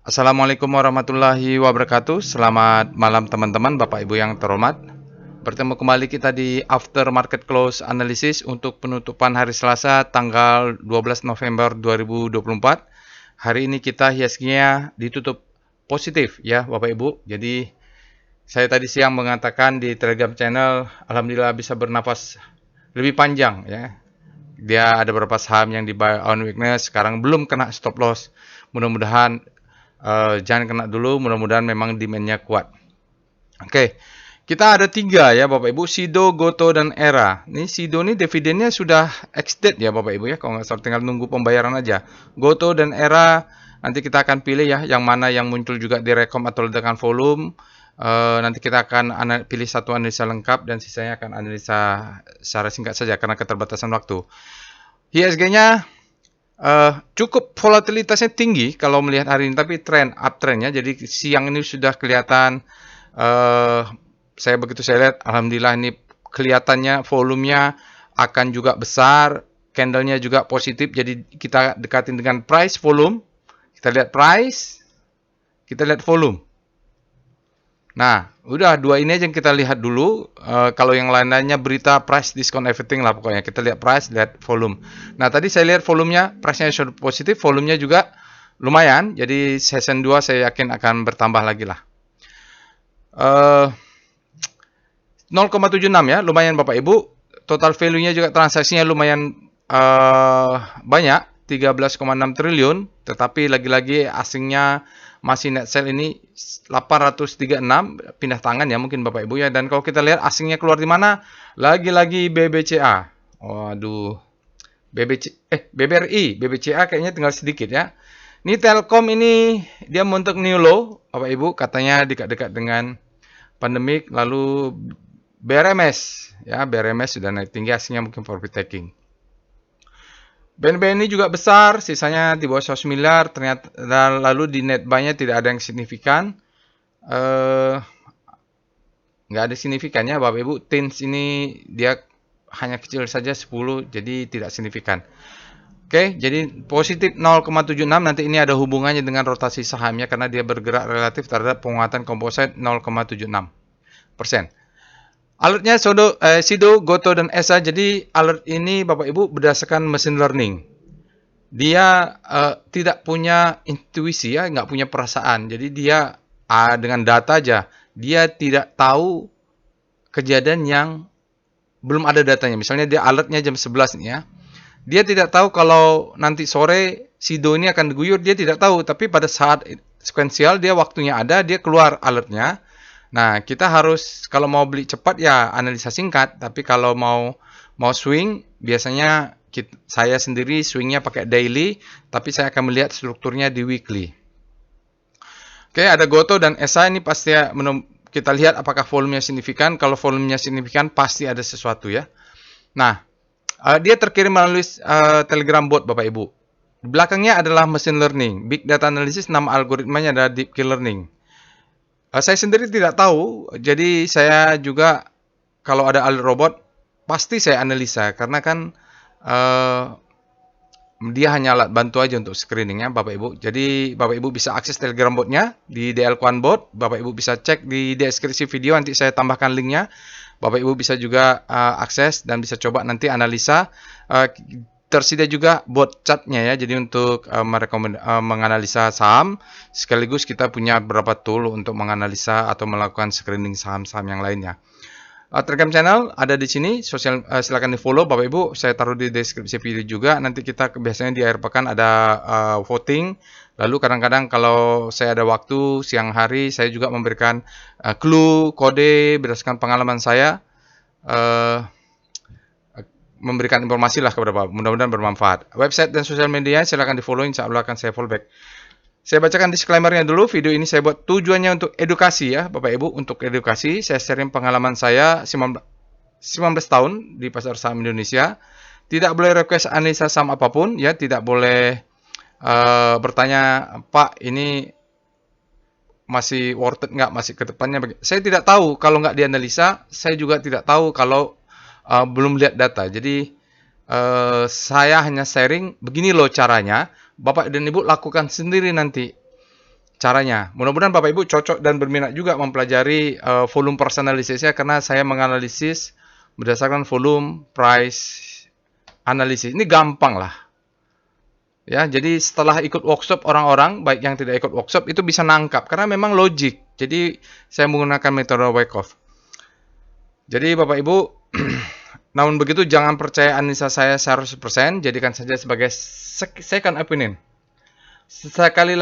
Assalamualaikum warahmatullahi wabarakatuh. Selamat malam teman-teman, Bapak Ibu yang terhormat. Bertemu kembali kita di After Market Close Analysis untuk penutupan hari Selasa tanggal 12 November 2024. Hari ini kita IHSG-nya ditutup positif ya Bapak Ibu. Jadi saya tadi siang mengatakan di Telegram channel, alhamdulillah bisa bernafas lebih panjang ya. Dia ada beberapa saham yang di buy on weakness, sekarang belum kena stop loss. Mudah-mudahan jangan kena dulu, mudah-mudahan memang demand-nya kuat. Oke, kita ada 3 ya Bapak Ibu, Sido, Goto, dan Era. Ini Sido ini dividennya sudah ex-date ya Bapak Ibu ya, kalau nggak salah tinggal nunggu pembayaran aja. Goto dan Era, nanti kita akan pilih ya, yang mana yang muncul juga di rekom atau dengan volume. Nanti kita akan pilih satu analisa lengkap dan sisanya akan analisa secara singkat saja karena keterbatasan waktu. IHSG-nya cukup volatilitasnya tinggi kalau melihat hari ini, tapi uptrendnya. Jadi siang ini sudah kelihatan, saya lihat, alhamdulillah ini kelihatannya volumenya akan juga besar, candlenya juga positif. Jadi kita dekatin dengan price volume, kita lihat price, kita lihat volume. Nah, udah dua ini aja yang kita lihat dulu. Kalau yang lain-lainnya berita price discount everything lah pokoknya. Kita lihat price, lihat volume. Nah, tadi saya lihat volumenya, price-nya sudah positif, volumenya juga lumayan. Jadi session 2 saya yakin akan bertambah lagi lah. 0,76 ya, lumayan Bapak Ibu. Total value-nya juga transaksinya lumayan banyak, 13,6 triliun. Tetapi lagi-lagi asingnya masih net sell ini 836, pindah tangan ya mungkin Bapak Ibu ya. Dan kalau kita lihat asingnya keluar di mana? Lagi-lagi BBCA. Waduh. BBRI, BBCA kayaknya tinggal sedikit ya. Ini Telkom ini dia untuk new low, Bapak Ibu, katanya dekat-dekat dengan pandemik. Lalu BRMS ya, BRMS sudah naik tinggi, asingnya mungkin profit taking. BNB ini juga besar, sisanya di bawah 100 miliar, ternyata. Lalu di net buy-nya tidak ada yang signifikan. Nggak ada signifikannya Bapak Ibu. TINS ini dia hanya kecil saja 10, jadi tidak signifikan. Oke, jadi positif 0,76. Nanti ini ada hubungannya dengan rotasi sahamnya karena dia bergerak relatif terhadap penguatan komposit 0,76%. Alertnya Sido, Goto, dan Esa. Jadi alert ini Bapak Ibu berdasarkan machine learning. Dia tidak punya intuisi ya, nggak punya perasaan. Jadi dia dengan data aja. Dia tidak tahu kejadian yang belum ada datanya. Misalnya dia alertnya jam 11 nih ya. Dia tidak tahu kalau nanti sore Sido ini akan diguyur. Dia tidak tahu. Tapi pada saat sekuensial dia waktunya ada, dia keluar alertnya. Nah, kita harus kalau mau beli cepat ya analisa singkat, tapi kalau mau swing biasanya saya sendiri swingnya pakai daily, tapi saya akan melihat strukturnya di weekly. Oke, ada Goto dan Esa ini pasti kita lihat apakah volumenya signifikan. Kalau volumenya signifikan pasti ada sesuatu ya. Nah, dia terkirim melalui Telegram bot Bapak Ibu. Di belakangnya adalah machine learning, big data analysis, nama algoritmanya adalah deep learning. Saya sendiri tidak tahu, jadi saya juga kalau ada alert robot pasti saya analisa karena kan dia hanya alat bantu aja untuk screeningnya Bapak Ibu. Jadi Bapak Ibu bisa akses Telegram botnya di DL1 bot. Bapak Ibu bisa cek di deskripsi video, nanti saya tambahkan linknya. Bapak Ibu bisa juga akses dan bisa coba nanti analisa. Tersedia juga bot chartnya ya, jadi untuk menganalisa saham, sekaligus kita punya beberapa tool untuk menganalisa atau melakukan screening saham-saham yang lainnya. Telegram channel ada di sini, silakan di follow Bapak Ibu, saya taruh di deskripsi video juga. Nanti kita biasanya di akhir pekan ada voting, lalu kadang-kadang kalau saya ada waktu siang hari, saya juga memberikan clue, kode berdasarkan pengalaman saya. Memberikan informasi lah kepada Bapak. Mudah-mudahan bermanfaat. Website dan sosial media silakan di follow, insya Allah akan saya follow back. Saya bacakan disclaimer-nya dulu. Video ini saya buat tujuannya untuk edukasi ya Bapak Ibu. Untuk edukasi, saya sharing pengalaman saya 19 tahun di pasar saham Indonesia. Tidak boleh request analisa saham apapun ya. Tidak boleh bertanya, Pak ini masih worth it nggak, masih ke depannya. Saya tidak tahu kalau nggak dianalisa. Saya juga tidak tahu kalau belum lihat data. Jadi saya hanya sharing begini loh caranya. Bapak dan Ibu lakukan sendiri nanti caranya. Mudah-mudahan Bapak Ibu cocok dan berminat juga mempelajari volume price analysisnya, karena saya menganalisis berdasarkan volume price analisis. Ini gampang lah. Ya, jadi setelah ikut workshop, orang-orang baik yang tidak ikut workshop itu bisa nangkap karena memang logik. Jadi saya menggunakan metode Wyckoff. Jadi Bapak Ibu, namun begitu jangan percaya analisa saya 100%, jadikan saja sebagai second opinion. Sekali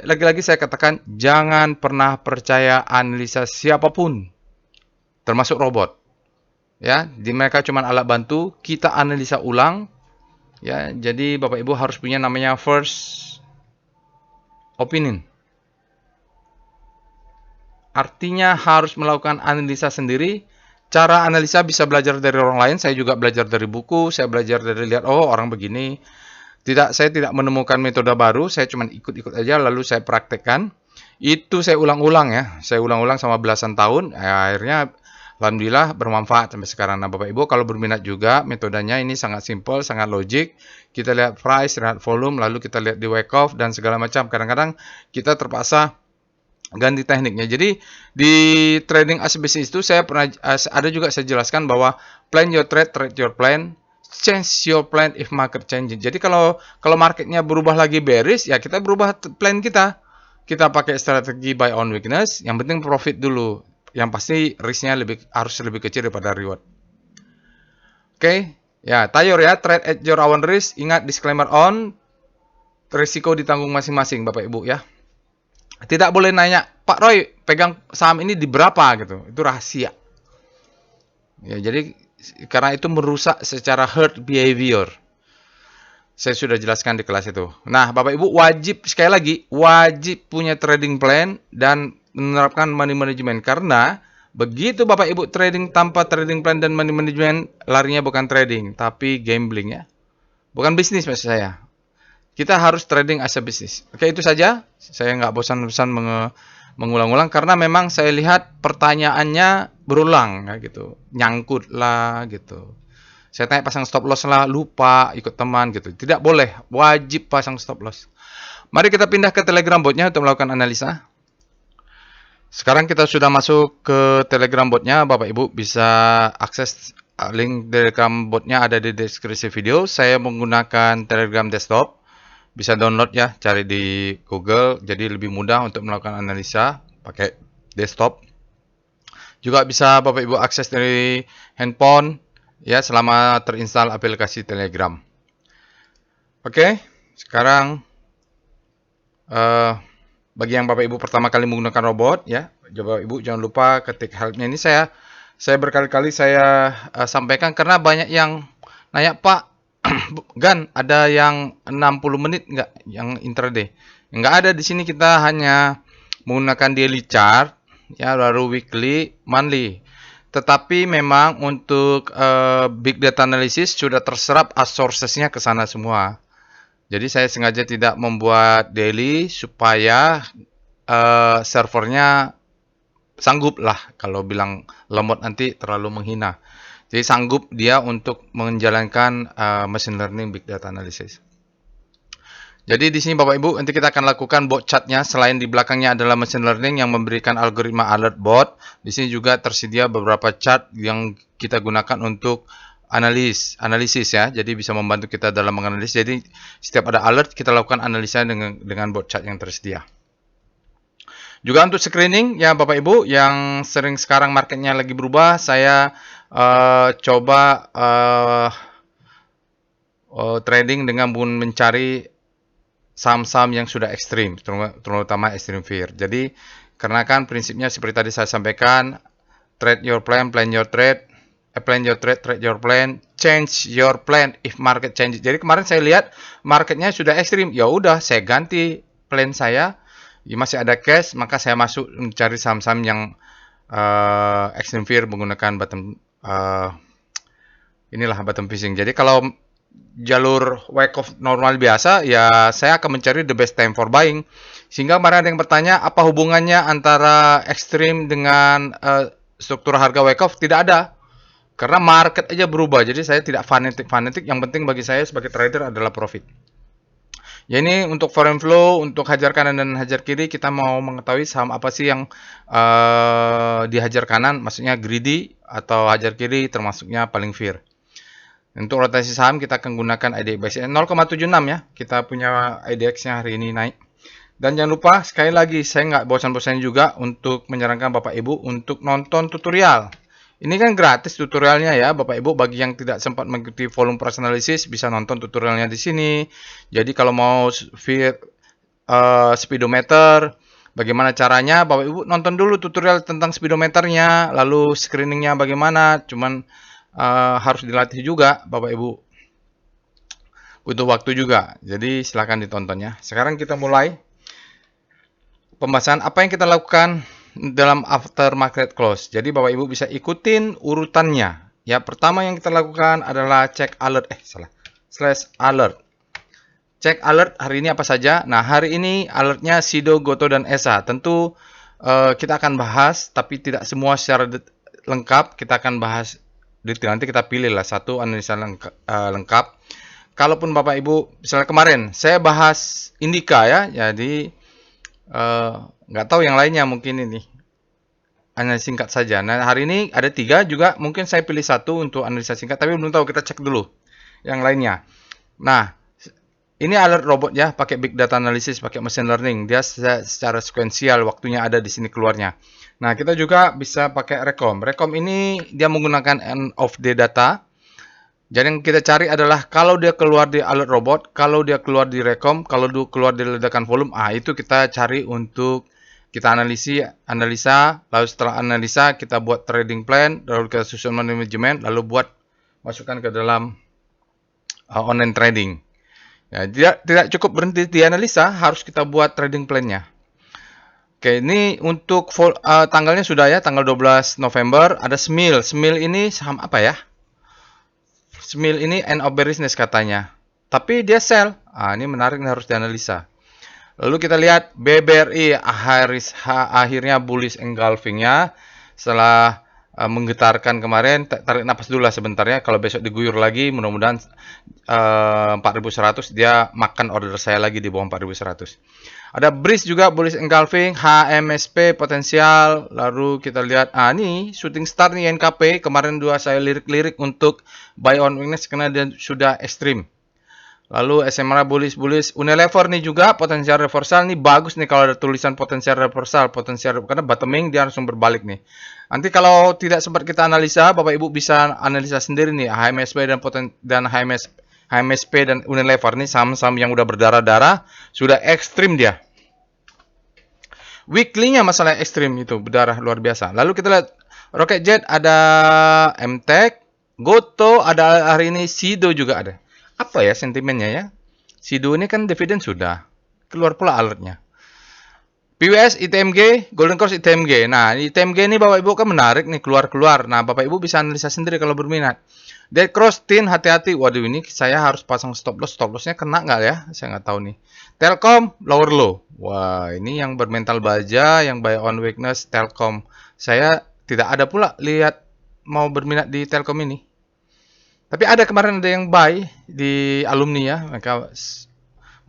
lagi-lagi saya katakan, jangan pernah percaya analisa siapapun, termasuk robot. Ya, di mereka cuma alat bantu, kita analisa ulang. Ya, jadi Bapak Ibu harus punya namanya first opinion. Artinya harus melakukan analisa sendiri. Cara analisa bisa belajar dari orang lain. Saya juga belajar dari buku. Saya belajar dari lihat, oh orang begini. Saya tidak menemukan metode baru. Saya cuma ikut-ikut aja lalu saya praktekkan. Itu saya ulang-ulang ya. Saya ulang-ulang sama belasan tahun. Akhirnya alhamdulillah bermanfaat sampai sekarang. Nah Bapak Ibu kalau berminat juga, metodenya ini sangat simple, sangat logik. Kita lihat price, lihat volume, lalu kita lihat di Wyckoff dan segala macam. Kadang-kadang kita terpaksa ganti tekniknya. Jadi di trading as business itu saya pernah ada juga saya jelaskan bahwa plan your trade, trade your plan, change your plan if market changing. Jadi kalau marketnya berubah lagi bearish, ya kita berubah plan kita. Kita pakai strategi buy on weakness, yang penting profit dulu. Yang pasti risknya harus lebih kecil daripada reward. Oke, ya Tayor ya, trade at your own risk. Ingat disclaimer on, risiko ditanggung masing-masing Bapak Ibu ya. Tidak boleh nanya, Pak Roy pegang saham ini di berapa gitu, itu rahasia. Ya jadi karena itu merusak secara herd behavior. Saya sudah jelaskan di kelas itu. Nah Bapak Ibu wajib, sekali lagi, wajib punya trading plan dan menerapkan money management, karena begitu Bapak Ibu trading tanpa trading plan dan money management, larinya bukan trading tapi gambling ya. Bukan bisnis maksud saya. Kita harus trading as a business. Oke, itu saja. Saya nggak bosan-bosan mengulang-ulang karena memang saya lihat pertanyaannya berulang ya gitu. Nyangkut lah gitu. Saya tanya pasang stop loss lah, lupa ikut teman gitu. Tidak boleh, wajib pasang stop loss. Mari kita pindah ke Telegram botnya untuk melakukan analisa. Sekarang kita sudah masuk ke Telegram botnya, Bapak Ibu bisa akses link Telegram botnya ada di deskripsi video. Saya menggunakan Telegram desktop, bisa download ya, cari di Google, jadi lebih mudah untuk melakukan analisa pakai desktop. Juga bisa Bapak Ibu akses dari handphone ya selama terinstall aplikasi Telegram. Oke, sekarang bagi yang Bapak Ibu pertama kali menggunakan robot ya, Bapak Ibu jangan lupa ketik helpnya ini saya berkali-kali saya sampaikan karena banyak yang nanya, Pak Gan ada yang 60 menit nggak yang intraday? Nggak ada, di sini kita hanya menggunakan daily chart ya, lalu weekly, monthly. Tetapi memang untuk big data analysis sudah terserap as sources-nya ke sana semua. Jadi saya sengaja tidak membuat daily supaya servernya sanggup lah, kalau bilang lemot nanti terlalu menghina. Jadi sanggup dia untuk menjalankan machine learning big data analysis. Jadi di sini Bapak Ibu nanti kita akan lakukan bot chartnya. Selain di belakangnya adalah machine learning yang memberikan algoritma alert bot, di sini juga tersedia beberapa chart yang kita gunakan untuk analisis ya. Jadi bisa membantu kita dalam menganalisis. Jadi setiap ada alert kita lakukan analisa dengan bot chart yang tersedia. Juga untuk screening ya Bapak Ibu yang sering sekarang marketnya lagi berubah, saya coba trading dengan mencari saham-saham yang sudah ekstrim, terutama extreme fear. Jadi karena kan prinsipnya seperti tadi saya sampaikan, trade your plan, plan your trade. Plan your trade, trade your plan, change your plan if market changes. Jadi kemarin saya lihat marketnya sudah ekstrim, ya udah saya ganti plan saya. Ya, masih ada cash, maka saya masuk mencari saham-saham yang extreme fear menggunakan bottom bottom fishing. Jadi kalau jalur Wyckoff normal biasa, ya saya akan mencari the best time for buying. Sehingga kemarin ada yang bertanya apa hubungannya antara ekstrim dengan struktur harga Wyckoff? Tidak ada. Karena market aja berubah, jadi saya tidak fanatik. Yang penting bagi saya sebagai trader adalah profit. Ya ini untuk foreign flow, untuk hajar kanan dan hajar kiri kita mau mengetahui saham apa sih yang dihajar kanan, maksudnya greedy, atau hajar kiri termasuknya paling fear. Untuk rotasi saham kita akan gunakan IDX 0,76 ya. Kita punya IDX-nya hari ini naik. Dan jangan lupa sekali lagi saya nggak bosan-bosan juga untuk menyarankan Bapak Ibu untuk nonton tutorial. Ini kan gratis tutorialnya ya Bapak Ibu, bagi yang tidak sempat mengikuti volume price analysis bisa nonton tutorialnya di sini. Jadi kalau mau speedometer, bagaimana caranya Bapak Ibu nonton dulu tutorial tentang speedometernya, lalu screeningnya bagaimana, cuman harus dilatih juga Bapak Ibu. Butuh waktu juga. Jadi silakan ditontonnya. Sekarang kita mulai pembahasan apa yang kita lakukan dalam after market close. Jadi Bapak Ibu bisa ikutin urutannya. Ya, pertama yang kita lakukan adalah cek alert. Slash alert. Cek alert hari ini apa saja. Nah, hari ini alertnya Sido, Goto, dan ESA. Tentu kita akan bahas, tapi tidak semua secara lengkap. Kita akan bahas detail. Nanti kita pilih lah satu analisa lengkap. Kalaupun Bapak Ibu, misalnya kemarin saya bahas Indika ya. Jadi nggak tahu yang lainnya, mungkin ini analisa singkat saja. Nah, hari ini ada 3 juga, mungkin saya pilih satu untuk analisa singkat, tapi belum tahu, kita cek dulu yang lainnya. Nah, ini alert robot ya, pakai big data analysis, pakai machine learning. Dia secara sekuensial waktunya ada di sini keluarnya. Nah, kita juga bisa pakai Recom. Recom ini dia menggunakan end of day data. Jadi yang kita cari adalah kalau dia keluar di alert robot, kalau dia keluar di Recom, kalau dia keluar di ledakan volume, itu kita cari untuk kita analisa, lalu setelah analisa kita buat trading plan, lalu kita susun manajemen, lalu buat masukkan ke dalam online trading. Ya, tidak cukup berhenti di analisa, harus kita buat trading plan-nya. Oke, ini untuk tanggalnya sudah ya, tanggal 12 November, ada SMIL. SMIL ini saham apa ya? SMIL ini end of business katanya. Tapi dia sell. Ini menarik, ini harus dianalisa. Lalu kita lihat BBRI akhirnya bullish engulfing-nya setelah menggetarkan kemarin. Tarik napas dulu lah sebentar ya. Kalau besok diguyur lagi, mudah-mudahan 4.100 dia makan order saya lagi di bawah 4.100. Ada BRIS juga bullish engulfing, HMSP potensial. Lalu kita lihat, ini shooting star nih NKP. Kemarin saya lirik-lirik untuk buy on weakness karena dia sudah ekstrim. Lalu SMRA bullish, Unilever nih juga potensial reversal nih, bagus nih kalau ada tulisan potensial reversal, karena bottoming dia langsung berbalik nih. Nanti kalau tidak sempat kita analisa, Bapak Ibu bisa analisa sendiri nih HMSP dan HMSP dan Unilever nih saham-saham yang udah berdarah-darah, sudah ekstrim dia. Weekly-nya masalah ekstrim itu, berdarah luar biasa. Lalu kita lihat Rocket Jet, ada MTech, Goto, ada hari ini Sido juga ada. Apa ya sentimennya ya? Sido ini kan dividen sudah. Keluar pula alertnya. PWS, ITMG, Golden Cross, ITMG. Nah, ITMG ini Bapak Ibu kan menarik nih, keluar-keluar. Nah, Bapak Ibu bisa analisa sendiri kalau berminat. Dead Cross, TIN, hati-hati. Waduh, ini saya harus pasang stop loss. Stop lossnya kena nggak ya? Saya nggak tahu nih. Telkom, lower low. Wah, ini yang bermental baja, yang buy on weakness, Telkom. Saya tidak ada pula lihat mau berminat di Telkom ini. Tapi ada kemarin ada yang buy di alumni ya, maka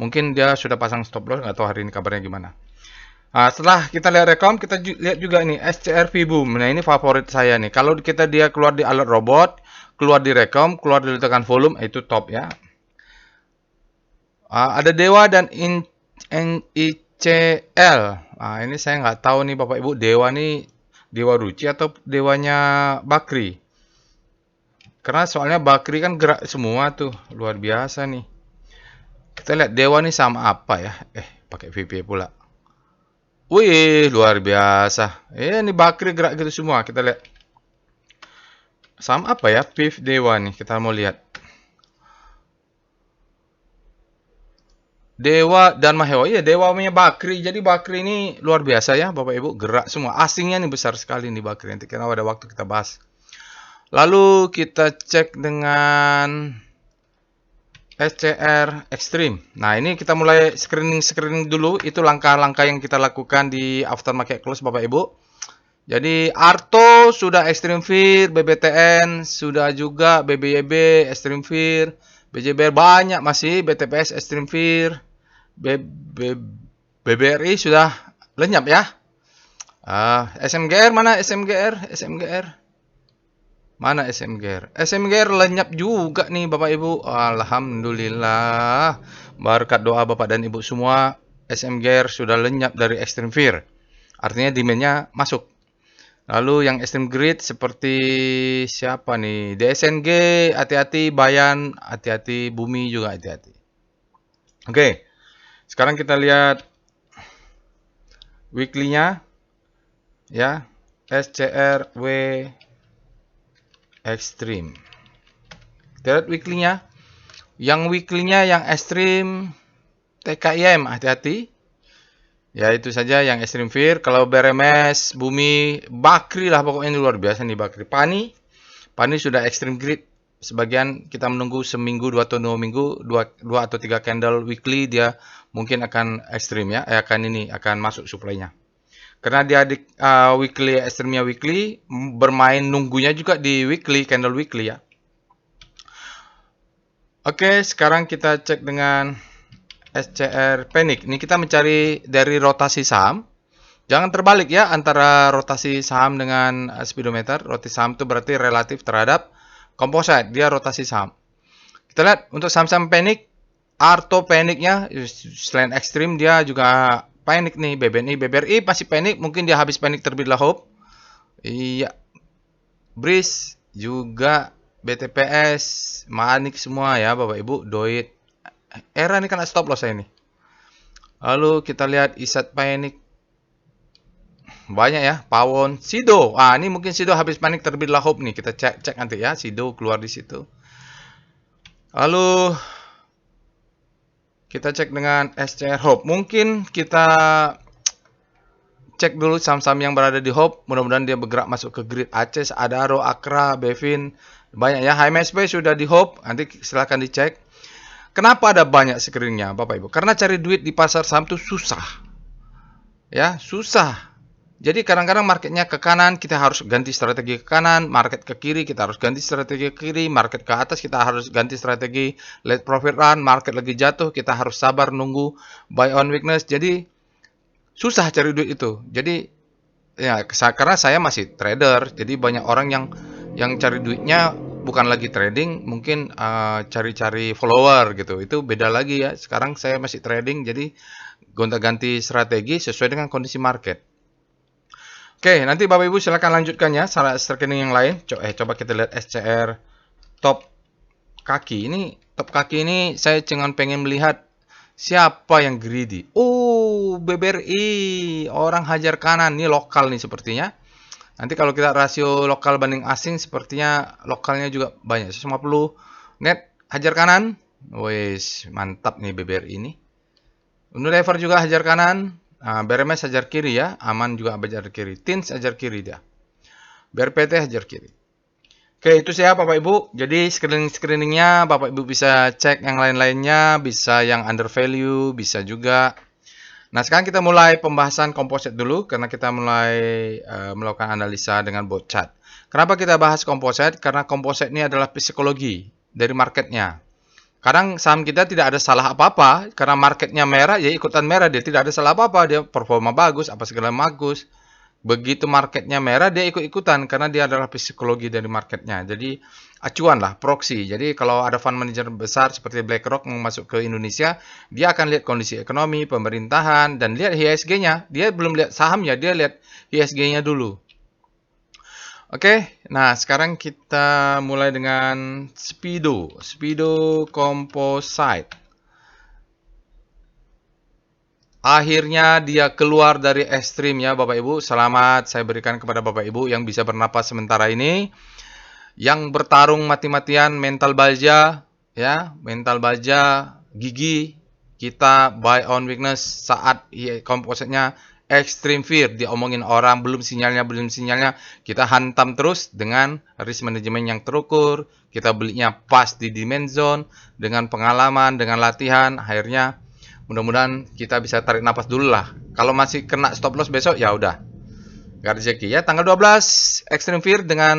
mungkin dia sudah pasang stop loss, nggak tahu hari ini kabarnya gimana. Nah, setelah kita lihat Recom, kita lihat juga nih SCR Vboom. Nah, ini favorit saya nih. Kalau dia keluar di alert robot, keluar di Recom, keluar di ledakan volume, itu top ya. Ada Dewa dan ICL. Nah, ini saya nggak tahu nih Bapak Ibu, Dewa nih Dewa Ruci atau Dewanya Bakri. Karena soalnya Bakri kan gerak semua tuh, luar biasa nih. Kita lihat Dewa nih sama apa ya? Pakai VP pula. Wih, luar biasa. Ini Bakri gerak gitu semua. Kita lihat. Sama apa ya? PIF Dewa nih. Kita mau lihat. Dewa dan Mahewa. Iya, Dewa punya Bakri. Jadi Bakri ini luar biasa ya, Bapak Ibu. Gerak semua. Asingnya nih besar sekali nih Bakri. Nanti kita ada waktu kita bahas. Lalu kita cek dengan SCR Extreme. Nah, ini kita mulai screening dulu. Itu langkah-langkah yang kita lakukan di aftermarket close Bapak Ibu. Jadi Arto sudah Extreme Fear, BBTN sudah juga, BBYB Extreme Fear, BJBR banyak masih, BTPS Extreme Fear. BBRI sudah lenyap ya. SMGR mana SMGR? Mana SMGR? SMGR lenyap juga nih Bapak Ibu. Alhamdulillah. Berkat doa Bapak dan Ibu semua, SMGR sudah lenyap dari Extreme Fear. Artinya demand-nya masuk. Lalu yang Extreme Grid seperti siapa nih? DSNG, hati-hati. Bayan, hati-hati. Bumi juga hati-hati. Oke. Sekarang kita lihat weekly-nya. Ya. SCRW Extreme. Kita lihat weekly-nya. Yang weekly-nya yang Extreme TKIM, hati-hati. Ya itu saja yang Extreme Fear. Kalau BRMS, Bumi, Bakri lah pokoknya ini luar biasa nih Bakri. Pani sudah Extreme Grid. Sebagian kita menunggu seminggu, 2 atau 2 minggu, 2 atau 3 candle weekly dia mungkin akan Extreme ya. Akan masuk supply-nya. Karena dia di weekly, Extreme-nya weekly, bermain nunggunya juga di weekly, candle weekly ya. Oke, sekarang kita cek dengan SCR Panic. Ini kita mencari dari rotasi saham. Jangan terbalik ya antara rotasi saham dengan speedometer. Rotasi saham itu berarti relatif terhadap composite. Dia rotasi saham. Kita lihat untuk saham-saham Panic. Arto Panicnya selain ekstrim dia juga Panic nih. BBNI, BBRI masih Panic. Mungkin dia habis Panic terbitlah Hope. Iya. Breeze juga BTPS, Manik semua ya Bapak Ibu. Doit. Era ini kena stop loss saya ini. Lalu kita lihat Isat Panic. Banyak ya. Pawon, Sido. Ini mungkin Sido habis panik terbitlah Hope nih. Kita cek nanti ya. Sido keluar di situ. Lalu kita cek dengan SCR Hope. Mungkin kita cek dulu saham-saham yang berada di Hope. Mudah-mudahan dia bergerak masuk ke grid Aceh, Adaro, Akra, Bevin. Banyak ya. HMSP sudah di Hope. Nanti silahkan dicek. Kenapa ada banyak screeningnya Bapak Ibu? Karena cari duit di pasar saham itu susah. Ya, susah. Jadi kadang-kadang marketnya ke kanan, kita harus ganti strategi ke kanan. Market ke kiri, kita harus ganti strategi ke kiri. Market ke atas, kita harus ganti strategi. Let profit run, market lagi jatuh, kita harus sabar nunggu buy on weakness. Jadi susah cari duit itu. Jadi ya karena saya masih trader, jadi banyak orang yang cari duitnya bukan lagi trading, mungkin cari-cari follower gitu. Itu beda lagi ya. Sekarang saya masih trading, jadi gonta-ganti strategi sesuai dengan kondisi market. Oke, nanti Bapak Ibu silakan lanjutkan ya rekening yang lain. Coba kita lihat SCR top kaki. Ini top kaki ini saya cuma pengen melihat siapa yang greedy. BBRI, orang hajar kanan. Ini lokal nih sepertinya. Nanti kalau kita rasio lokal banding asing, sepertinya lokalnya juga banyak. 150 net hajar kanan. Wes, mantap nih BBRI ini. Unilever juga hajar kanan. BRMS hajar kiri ya. Aman juga hajar kiri. Tins hajar kiri dia. BRPT hajar kiri. Oke, itu saya Bapak Ibu. Jadi screeningnya Bapak Ibu bisa cek yang lain-lainnya. Bisa yang under value. Bisa juga. Nah, sekarang kita mulai pembahasan komposit dulu, karena kita mulai melakukan analisa dengan bot chart. Kenapa kita bahas komposit? Karena komposit ini adalah psikologi dari marketnya. Kadang saham kita tidak ada salah apa-apa, karena marketnya merah, ya ikutan merah, dia tidak ada salah apa-apa, dia performa bagus, apa segala bagus. Begitu marketnya merah, dia ikut-ikutan, karena dia adalah psikologi dari marketnya. Jadi, acuan lah, proxy. Jadi kalau ada fund manager besar seperti BlackRock yang masuk ke Indonesia, dia akan lihat kondisi ekonomi, pemerintahan, dan lihat IHSG-nya. Dia belum lihat sahamnya, dia lihat IHSG-nya dulu. Oke, nah sekarang kita mulai dengan Speedo Composite. Akhirnya dia keluar dari ekstrim ya Bapak Ibu. Selamat saya berikan kepada Bapak Ibu yang bisa bernapas sementara ini. Yang bertarung mati-matian mental baja ya, mental baja, gigi. Kita buy on weakness saat kompositnya extreme fear, diomongin orang belum sinyalnya, kita hantam terus dengan risk management yang terukur. Kita belinya pas di demand zone dengan pengalaman, dengan latihan. Akhirnya mudah-mudahan kita bisa tarik napas dulu lah. Kalau masih kena stop loss besok ya udah gak rezeki ya. Tanggal 12 extreme fear dengan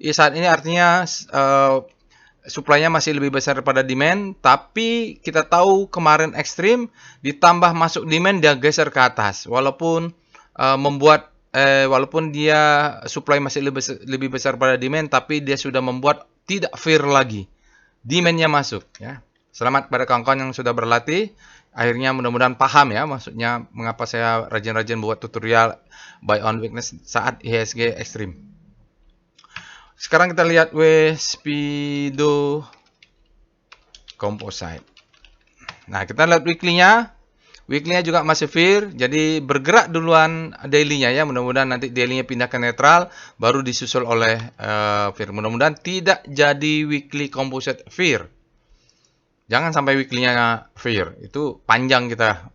saat ini artinya supply-nya masih lebih besar daripada demand, tapi kita tahu kemarin ekstrim, ditambah masuk demand dia geser ke atas, walaupun walaupun dia supply masih lebih besar pada demand, tapi dia sudah membuat tidak fair lagi, demand-nya masuk ya. Selamat pada kawan-kawan yang sudah berlatih. Akhirnya mudah-mudahan paham ya, maksudnya mengapa saya rajin-rajin buat tutorial buy on weakness saat IHSG ekstrim. Sekarang kita lihat Speedo Composite. Nah, kita lihat weekly-nya. Weekly-nya juga masih fair, jadi bergerak duluan daily-nya ya. Mudah-mudahan nanti daily-nya pindah ke netral, baru disusul oleh fair. Mudah-mudahan tidak jadi weekly composite fair. Jangan sampai weekly-nya fair. Itu panjang kita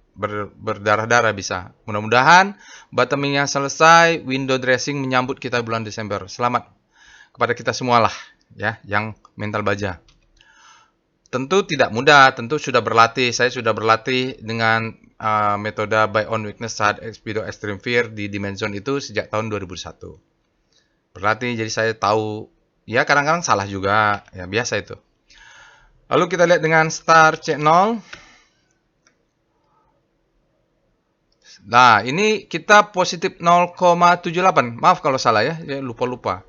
berdarah-darah bisa. Mudah-mudahan bottoming-nya selesai, window dressing menyambut kita bulan Desember. Selamat kepada kita semualah ya yang mental baja. Tentu tidak mudah, tentu sudah berlatih. Saya sudah berlatih dengan metode buy on weakness saat Speedo Extreme Fear di Dimension itu sejak tahun 2001. Berlatih, jadi saya tahu. Ya kadang-kadang salah juga, ya biasa itu. Lalu kita lihat dengan Star C0. Nah, ini kita positif 0,78. Maaf kalau salah ya, lupa-lupa.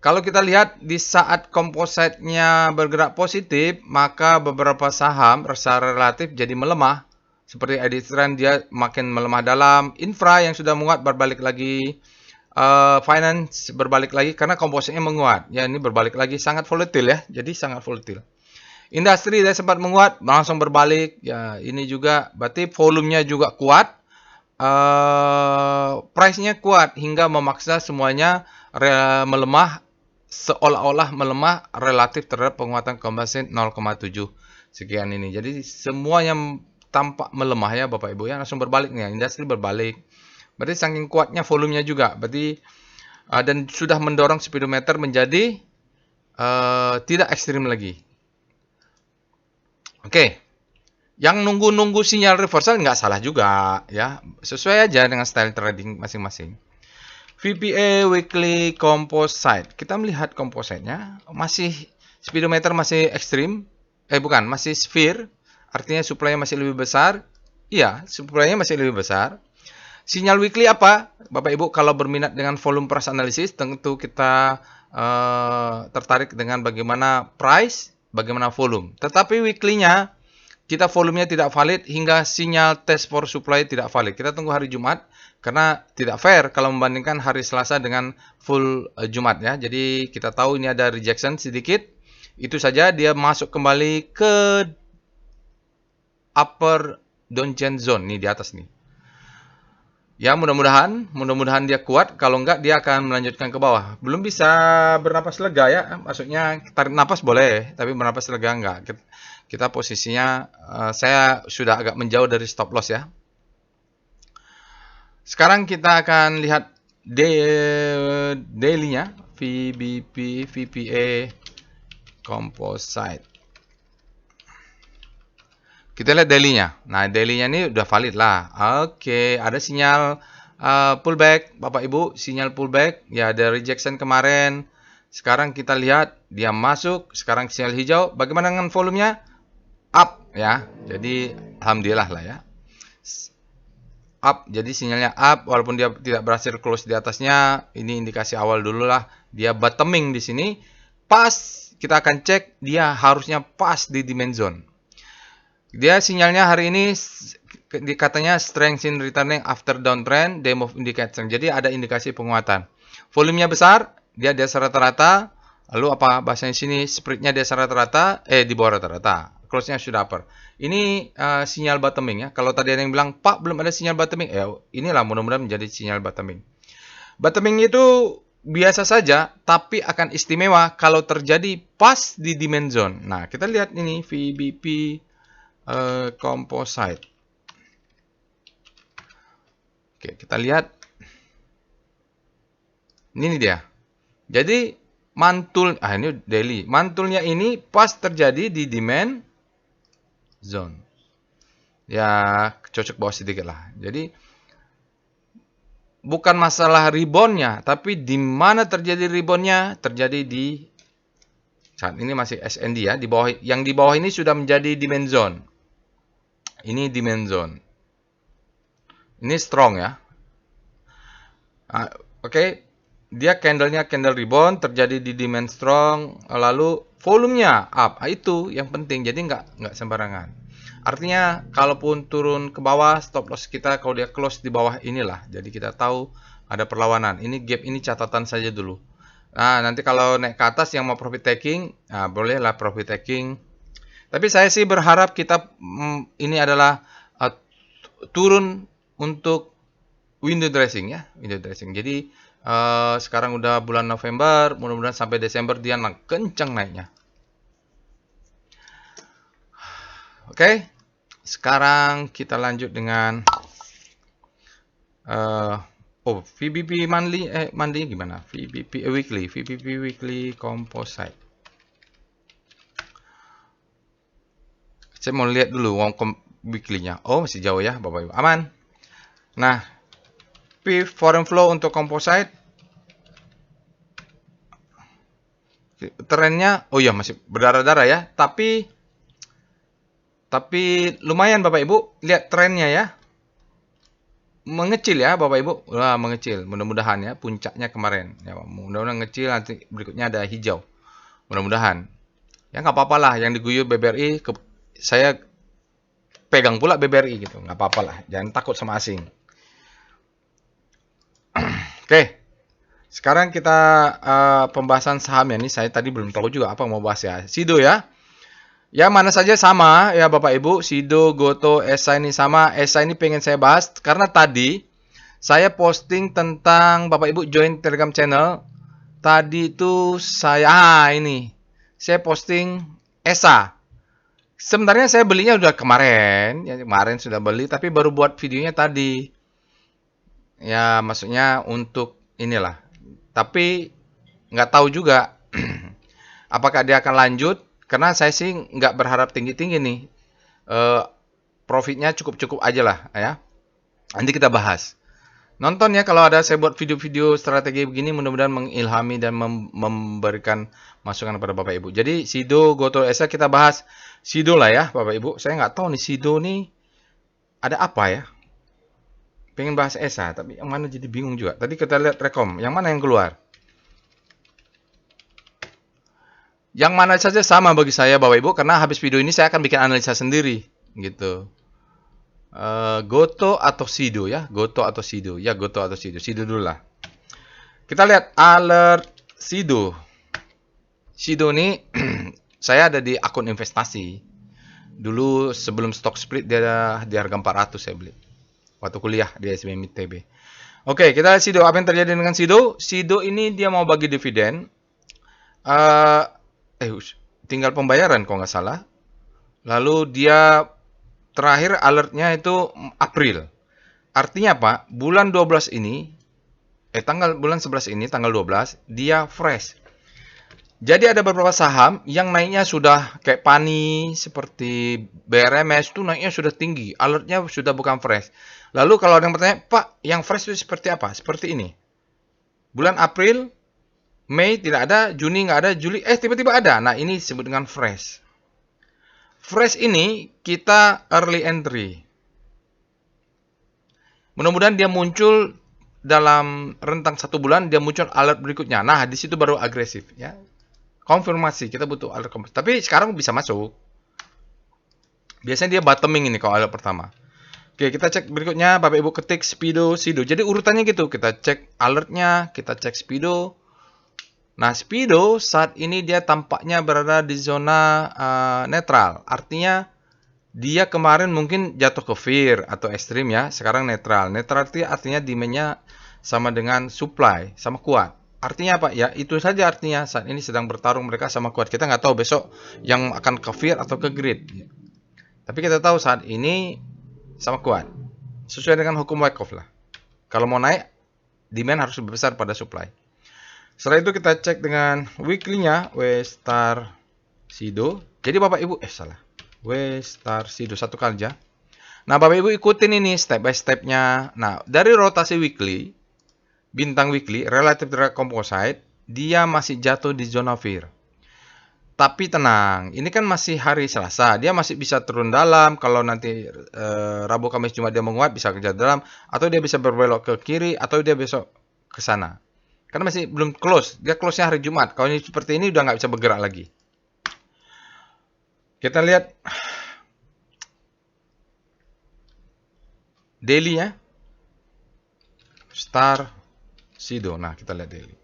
Kalau kita lihat di saat kompositnya bergerak positif, maka beberapa saham secara relatif jadi melemah. Seperti edit trend dia makin melemah dalam. Infra yang sudah menguat berbalik lagi. Finance berbalik lagi karena kompositnya menguat. Ya ini berbalik lagi, sangat volatil ya. Jadi sangat volatil. Industri dia sempat menguat, langsung berbalik. Ya ini juga berarti volumenya juga kuat. Price-nya kuat hingga memaksa semuanya melemah, seolah-olah melemah relatif terhadap penguatan komposit 0,7 sekian ini. Jadi semuanya tampak melemah ya Bapak Ibu ya, langsung berbalik nih, industri berbalik. Berarti saking kuatnya volumenya juga. Berarti dan sudah mendorong speedometer menjadi tidak ekstrim lagi. Oke. Yang nunggu-nunggu sinyal reversal nggak salah juga ya. Sesuai aja dengan style trading masing-masing. VPA Weekly Composite. Kita melihat composite-nya masih speedometer masih ekstrim. Bukan, masih sphere. Artinya supply-nya masih lebih besar. Iya, supply-nya masih lebih besar. Sinyal weekly apa? Bapak Ibu kalau berminat dengan volume price analysis, tentu kita tertarik dengan bagaimana price, bagaimana volume. Tetapi weekly-nya kita volumenya tidak valid hingga sinyal test for supply tidak valid. Kita tunggu hari Jumat karena tidak fair kalau membandingkan hari Selasa dengan full Jumat ya. Jadi kita tahu ini ada rejection sedikit. Itu saja dia masuk kembali ke upper downtrend zone nih di atas nih. Ya mudah-mudahan dia kuat. Kalau enggak dia akan melanjutkan ke bawah. Belum bisa bernapas lega ya. Maksudnya tarik napas boleh, tapi bernapas lega enggak. Kita posisinya saya sudah agak menjauh dari stop loss ya. Sekarang kita akan lihat daily-nya, VBP, VPA, Composite. Kita lihat daily-nya. Nah, daily-nya ini udah valid lah. Oke, ada sinyal pullback, Bapak Ibu, sinyal pullback. Ya, ada rejection kemarin. Sekarang kita lihat dia masuk. Sekarang sinyal hijau. Bagaimana dengan volumenya? Up ya. Jadi alhamdulillah lah ya. Up, jadi sinyalnya up walaupun dia tidak berhasil close di atasnya. Ini indikasi awal dulu lah. Dia bottoming di sini. Pas kita akan cek dia harusnya pas di demand zone. Dia sinyalnya hari ini katanya strength in returning after downtrend, demo indication. Jadi ada indikasi penguatan. Volumenya besar, dia di atas rata-rata. Lalu apa bahasanya sini? Spreadnya di atas rata-rata, di bawah rata-rata. Close-nya sudah upper. Ini sinyal bottoming ya. Kalau tadi ada yang bilang, Pak belum ada sinyal bottoming. Inilah mudah-mudahan menjadi sinyal bottoming. Bottoming itu biasa saja, tapi akan istimewa kalau terjadi pas di demand zone. Nah, kita lihat ini VBP Composite. Oke, kita lihat. Ini dia. Jadi mantul, ini daily. Mantulnya ini pas terjadi di demand zone. Ya, cocok bawah sedikit lah. Jadi bukan masalah reboundnya, tapi di mana terjadi reboundnya? Terjadi di Saat ini masih SND ya. Di bawah, yang di bawah ini sudah menjadi demand zone. Ini demand zone. Ini strong ya. Oke. Dia candlenya candle rebound, terjadi di demand strong, lalu volumenya up. Itu yang penting. Jadi nggak sembarangan. Artinya kalaupun turun ke bawah, stop loss kita kalau dia close di bawah inilah. Jadi kita tahu ada perlawanan. Ini gap, ini catatan saja dulu. Nah, nanti kalau naik ke atas yang mau profit taking, nah bolehlah profit taking. Tapi saya sih berharap kita ini adalah turun untuk window dressing ya, window dressing. Jadi sekarang udah bulan November, mudah-mudahan sampai Desember dia kencang naiknya. Oke, sekarang kita lanjut dengan VBP monthly, monthly gimana? VBP weekly composite. Saya mau lihat dulu weekly-nya. Oh, masih jauh ya, Bapak Ibu. Aman. Nah, foreign flow untuk composite. Trennya, oh ya masih berdarah-darah ya. Tapi lumayan Bapak Ibu. Lihat trennya ya. Mengecil ya Bapak Ibu. Wah, mengecil. Mudah-mudahan ya. Puncaknya kemarin. Ya, mudah-mudahan ngecil. Nanti berikutnya ada hijau. Mudah-mudahan. Ya nggak apa-apa lah. Yang diguyur BBRI. Saya pegang pula BBRI gitu. Nggak apa-apa lah. Jangan takut sama asing. Oke. Sekarang kita pembahasan sahamnya. Ini saya tadi belum tahu juga apa mau bahas ya. Sido ya. Ya mana saja sama ya Bapak Ibu. Sido, Goto, ESA ini sama. ESA ini pengen saya bahas. Karena tadi saya posting tentang Bapak Ibu join Telegram channel. Tadi itu saya, ini. Saya posting ESA. Sebenarnya saya belinya udah kemarin. Ya, kemarin sudah beli. Tapi baru buat videonya tadi. Ya maksudnya untuk inilah. Tapi nggak tahu juga apakah dia akan lanjut. Karena saya sih nggak berharap tinggi-tinggi nih. Profitnya cukup-cukup aja lah ya. Nanti kita bahas. Nonton ya kalau ada saya buat video-video strategi begini, mudah-mudahan mengilhami dan memberikan masukan kepada Bapak Ibu. Jadi Sido, Goto, ESA kita bahas Sido lah ya Bapak Ibu. Saya nggak tahu nih Sido nih ada apa ya. Pengen bahas ESA, tapi yang mana jadi bingung juga. Tadi kita lihat rekom, yang mana yang keluar? Yang mana saja sama bagi saya Bapak Ibu, karena habis video ini saya akan bikin analisa sendiri gitu. Goto atau Sido ya, Goto atau Sido ya, Goto atau Sido, Sido dulu lah. Kita lihat alert Sido. Sido ini saya ada di akun investasi. Dulu sebelum stock split dia di harga 400 saya beli. Waktu kuliah di SBM ITB. Oke, kita lihat Sido. Apa yang terjadi dengan Sido? Sido ini dia mau bagi dividen. Tinggal pembayaran kalau nggak salah. Lalu dia terakhir alertnya itu April. Artinya apa? Bulan 12 ini, bulan 11 ini, tanggal 12, dia fresh. Jadi ada beberapa saham yang naiknya sudah kayak Pani, seperti BRMS itu naiknya sudah tinggi. Alertnya sudah bukan fresh. Lalu kalau ada yang bertanya, Pak, yang fresh itu seperti apa? Seperti ini. Bulan April, Mei tidak ada, Juni nggak ada, Juli, tiba-tiba ada. Nah, ini disebut dengan fresh. Fresh ini kita early entry. Mudah-mudahan dia muncul dalam rentang 1 bulan, dia muncul alert berikutnya. Nah, di situ baru agresif. Ya. Konfirmasi, kita butuh alert konfirmasi. Tapi sekarang bisa masuk. Biasanya dia bottoming ini kalau alert pertama. Oke, kita cek berikutnya. Bapak Ibu ketik Spido, Sido. Jadi urutannya gitu. Kita cek alertnya, kita cek Spido. Nah, Spido saat ini dia tampaknya berada di zona netral. Artinya dia kemarin mungkin jatuh ke fear atau ekstrim ya. Sekarang netral. Netral artinya demand-nya sama dengan supply, sama kuat. Artinya apa? Ya itu saja artinya. Saat ini sedang bertarung mereka sama kuat. Kita nggak tahu besok yang akan ke fear atau ke greed. Tapi kita tahu saat ini sama kuat. Sesuai dengan hukum Wyckoff lah. Kalau mau naik, demand harus lebih besar pada supply. Setelah itu kita cek dengan weekly-nya W-Star Sido. Jadi Bapak Ibu, salah. W-Star Sido, satu kali aja. Nah Bapak Ibu ikutin ini step by step-nya. Nah dari rotasi weekly, bintang weekly, relative composite, dia masih jatuh di zona fear. Tapi tenang, ini kan masih hari Selasa, dia masih bisa turun dalam. Kalau nanti Rabu, Kamis, Jumat dia menguat, bisa kerja dalam, atau dia bisa berbelok ke kiri, atau dia besok ke sana. Karena masih belum close, dia close-nya hari Jumat. Kalau ini seperti ini udah nggak bisa bergerak lagi. Kita lihat daily-nya, Star Sido. Nah, kita lihat daily.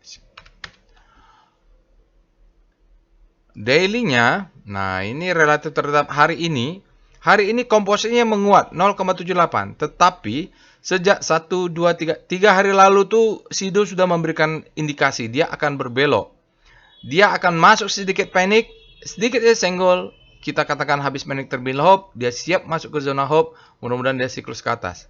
Daily-nya, nah ini relatif terhadap hari ini. Hari ini komposisinya menguat 0,78. Tetapi sejak 1, 2, 3 hari lalu tuh Sido sudah memberikan indikasi dia akan berbelok. Dia akan masuk sedikit panik, sedikit dia senggol. Kita katakan habis panik terbilang hope, dia siap masuk ke zona hope. Mudah-mudahan dia siklus ke atas.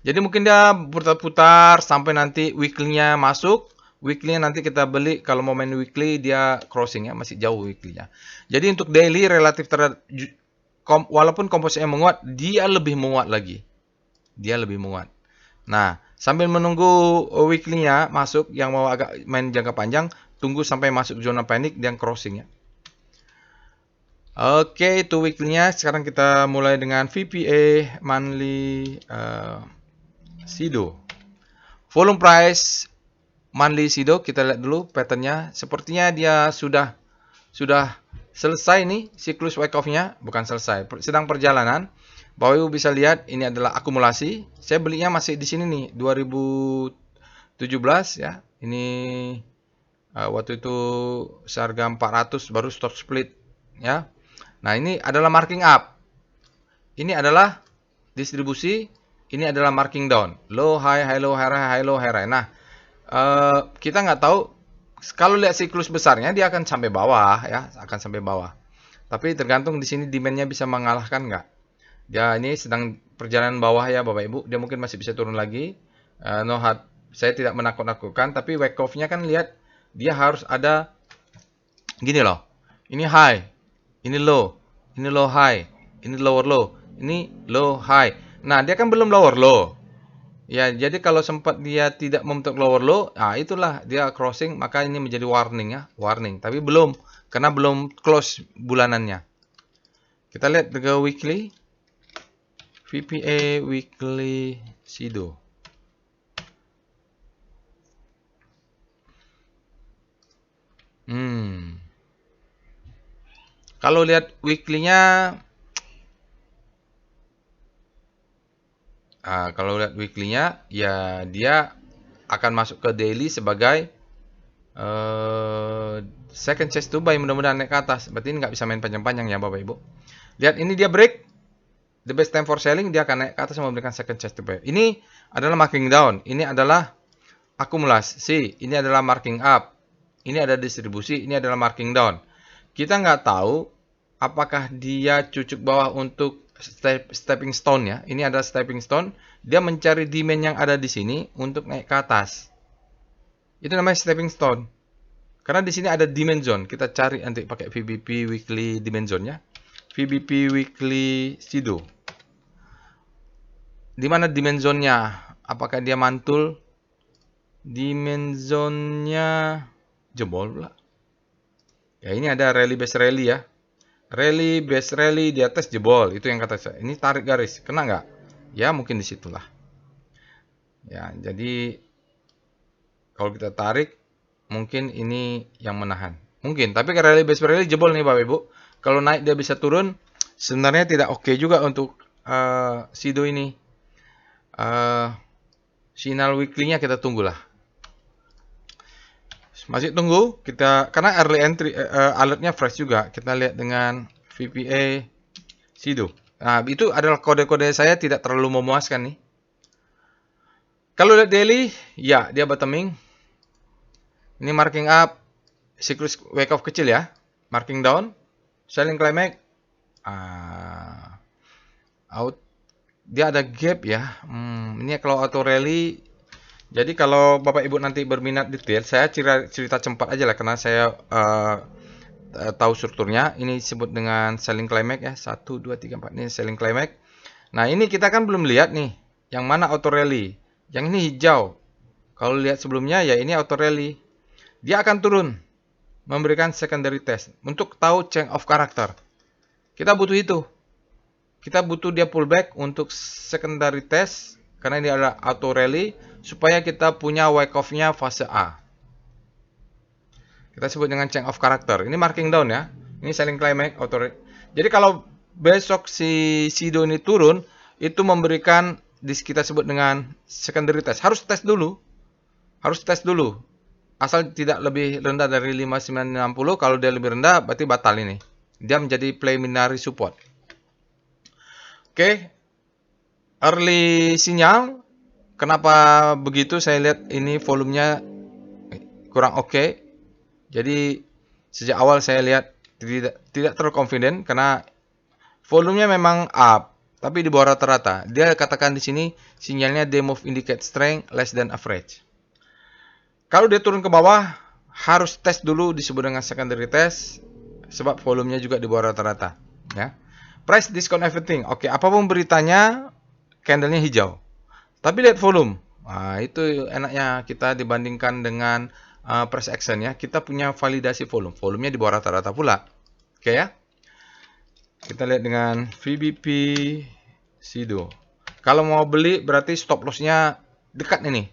Jadi mungkin dia putar-putar sampai nanti weekly-nya masuk. Weekly-nya nanti kita beli, kalau mau main weekly dia crossing ya, masih jauh weekly-nya. Jadi untuk daily relatif terhadap, walaupun komposisinya menguat, dia lebih menguat lagi. Dia lebih menguat. Nah, sambil menunggu weekly-nya masuk, yang mau agak main jangka panjang, tunggu sampai masuk zona panik dan crossing ya. Oke, itu weekly-nya. Sekarang kita mulai dengan VPA monthly Sido. Volume price monthly Sido, kita lihat dulu patternnya. Sepertinya dia sudah selesai nih siklus wake off-nya, bukan selesai, sedang perjalanan. Bapak Ibu bisa lihat ini adalah akumulasi. Saya belinya masih di sini nih 2017 ya. Ini waktu itu seharga 400 baru stock split ya. Nah, ini adalah marking up. Ini adalah distribusi, ini adalah marking down. Low, high, high, low, high, high, low, high. Nah, kita nggak tahu, kalau lihat siklus besarnya dia akan sampai bawah ya, akan sampai bawah. Tapi tergantung di sini demand-nya bisa mengalahkan nggak. Dia ini sedang perjalanan bawah ya Bapak Ibu, dia mungkin masih bisa turun lagi. No hard, saya tidak menakut-nakutkan, tapi wake off-nya kan lihat dia harus ada gini loh. Ini high, ini low, ini low high, ini lower low, ini low high. Nah, dia kan belum lower low. Ya, jadi kalau sempat dia tidak membentuk lower low, nah itulah dia crossing, maka ini menjadi warning ya, warning. Tapi belum, karena belum close bulanannya. Kita lihat ke weekly, VPA weekly Sido. Kalau lihat weekly-nya, kalau lihat weekly-nya, ya dia akan masuk ke daily sebagai second chance to buy, mudah-mudahan naik ke atas. Berarti ini nggak bisa main panjang-panjang ya Bapak Ibu. Lihat ini dia break, the best time for selling, dia akan naik ke atas memberikan second chance to buy. Ini adalah marking down, ini adalah akumulasi, ini adalah marking up, ini ada distribusi, ini adalah marking down. Kita nggak tahu apakah dia cucuk bawah untuk stepping stone ya. Ini ada stepping stone. Dia mencari demand yang ada di sini untuk naik ke atas. Itu namanya stepping stone. Karena di sini ada demand zone. Kita cari nanti pakai VBP weekly demand zone-nya. VBP weekly Sido. Di mana demand zone-nya? Apakah dia mantul? Demand zone-nya jebol pula. Ya, ini ada rally base rally ya. Rally, base rally, di atas jebol. Itu yang kata saya. Ini tarik garis. Kena nggak? Ya, mungkin disitulah. Ya, jadi kalau kita tarik, mungkin ini yang menahan. Mungkin. Tapi ke rally, base rally jebol nih Bapak Ibu. Kalau naik dia bisa turun. Sebenarnya tidak oke juga untuk Sido ini. Signal weekly-nya kita tunggulah. Masih tunggu kita, karena early entry alertnya fresh juga. Kita lihat dengan VPA Sido. Nah, itu adalah kode-kode saya tidak terlalu memuaskan nih. Kalau lihat daily, ya dia bottoming. Ini marking up, siklus wake off kecil ya. Marking down, selling climax. Out. Dia ada gap ya. Ini kalau auto rally. Jadi kalau Bapak Ibu nanti berminat detail, saya cerita cepat aja lah karena saya tahu strukturnya. Ini disebut dengan selling climax ya. 1, 2, 3, 4. Ini selling climax. Nah, ini kita kan belum lihat nih. Yang mana auto rally. Yang ini hijau. Kalau lihat sebelumnya ya ini auto rally. Dia akan turun. memberikan secondary test untuk tahu change of character. Kita butuh itu. Kita butuh dia pullback untuk secondary test karena ini adalah auto rally supaya kita punya wake off-nya fase A. Kita sebut dengan change of character. Ini marking down ya. Ini selling climax auto rally. Jadi kalau besok si Sido ini turun, itu memberikan kita sebut dengan secondary test. Harus tes dulu. Asal tidak lebih rendah dari 5960. Kalau dia lebih rendah berarti batal ini. Dia menjadi preliminary support. Oke. Early sinyal. Kenapa begitu? Saya lihat ini volumenya kurang oke. Jadi sejak awal saya lihat tidak terlalu confident karena volumenya memang up, tapi di bawah rata-rata. Dia katakan di sini sinyalnya day move indicate strength less than average. Kalau dia turun ke bawah, harus tes dulu disebut dengan secondary test, sebab volumenya juga di bawah rata-rata. Ya. Price discount everything. Oke, apapun beritanya, candlenya hijau. Tapi lihat volume. Nah, itu enaknya kita dibandingkan dengan price action ya. Kita punya validasi volume. Volumenya di bawah rata-rata pula. Oke ya. Kita lihat dengan VBP Sido. Kalau mau beli berarti stop loss-nya dekat ini.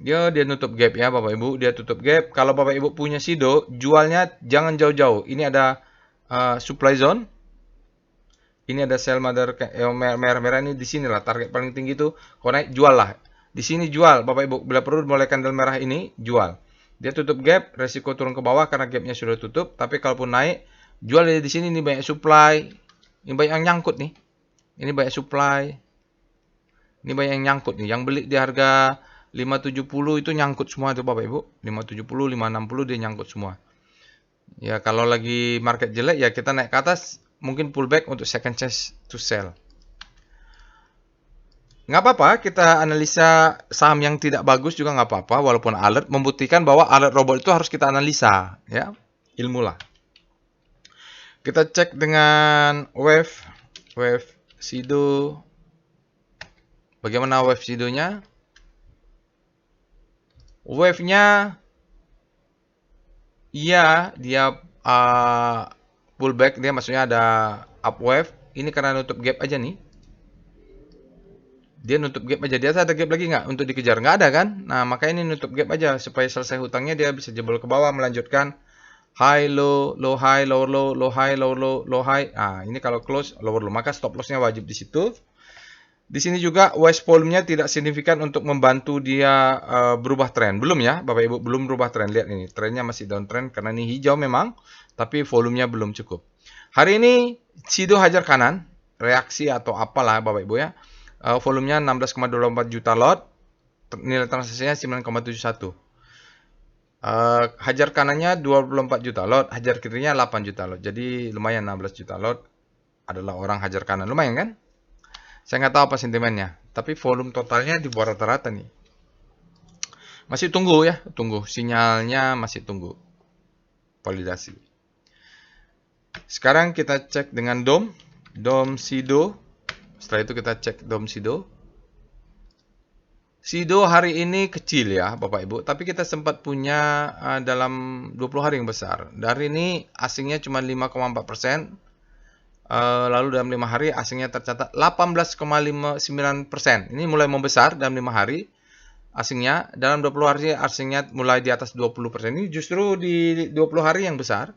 Dia nutup gap ya Bapak Ibu, dia tutup gap. Kalau Bapak Ibu punya Sido, jualnya jangan jauh-jauh. Ini ada supply zone. Ini ada sell mother merah-merah ini di sini lah target paling tinggi itu. Kalau naik jual lah. Di sini jual Bapak Ibu. Bila perlu mulai candle merah ini jual. Dia tutup gap, resiko turun ke bawah karena gapnya sudah tutup. Tapi kalaupun naik, jual di sini. Ini banyak supply. Ini banyak yang nyangkut nih. Ini banyak supply. Ini banyak yang nyangkut nih. Yang beli di harga 570 itu nyangkut semua itu Bapak Ibu. 570, 560 dia nyangkut semua. Ya kalau lagi market jelek ya kita naik ke atas. Mungkin pullback untuk second chance to sell. Nggak apa-apa, kita analisa saham yang tidak bagus juga nggak apa-apa. Walaupun alert, membuktikan bahwa alert robot itu harus kita analisa. Ya, ilmu lah. Kita cek dengan wave Sido. Bagaimana wave Sidonya? Wave-nya, iya dia pullback, dia maksudnya ada up wave. Ini karena nutup gap aja nih. Dia nutup gap aja. Dia ada gap lagi nggak untuk dikejar? Nggak ada kan? Nah, maka ini nutup gap aja supaya selesai hutangnya dia bisa jebol ke bawah melanjutkan high low, low high, lower low, low high, lower low, low high. Nah, ini kalau close lower low, maka stop loss-nya wajib di situ. Di sini juga wash volume-nya tidak signifikan untuk membantu dia berubah tren. Belum ya, Bapak Ibu, belum berubah tren. Lihat ini, trennya masih downtrend karena ini hijau memang, tapi volumenya belum cukup. Hari ini Sido hajar kanan, reaksi atau apalah Bapak Ibu ya. Volumenya 16,24 juta lot, nilai transaksinya 9,71. Hajar kanannya 24 juta lot, hajar kirinya 8 juta lot. Jadi lumayan 16 juta lot adalah orang hajar kanan. Lumayan kan? Saya nggak tahu apa sentimennya, tapi volume totalnya di bawah rata-rata nih. Masih tunggu ya, tunggu sinyalnya, masih tunggu validasi. Sekarang kita cek dengan DOM Sido. Setelah itu kita cek DOM Sido. Sido hari ini kecil ya Bapak Ibu, tapi kita sempat punya dalam 20 hari yang besar. Dari ini asingnya cuma 5,4%. Lalu dalam 5 hari asingnya tercatat 18,59%. Ini mulai membesar dalam 5 hari asingnya. Dalam 20 hari asingnya mulai di atas 20%. Ini justru di 20 hari yang besar.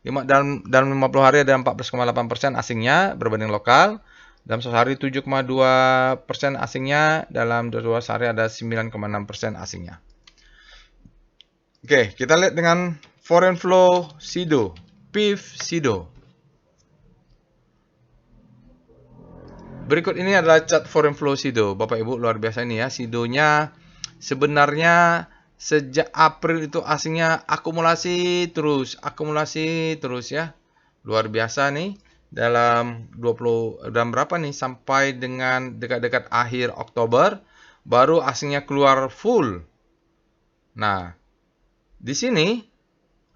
Dalam 50 hari ada 14,8% asingnya berbanding lokal. Dalam sehari 7,2% asingnya. Dalam 12 hari ada 9,6% asingnya. Oke, kita lihat dengan foreign flow Sido. PIF Sido. Berikut ini adalah chart foreign flow Sido. Bapak Ibu luar biasa ini ya. Sidonya sebenarnya sejak April itu asingnya akumulasi terus ya. Luar biasa nih. Dalam berapa nih sampai dengan dekat-dekat akhir Oktober baru asingnya keluar full. Nah, di sini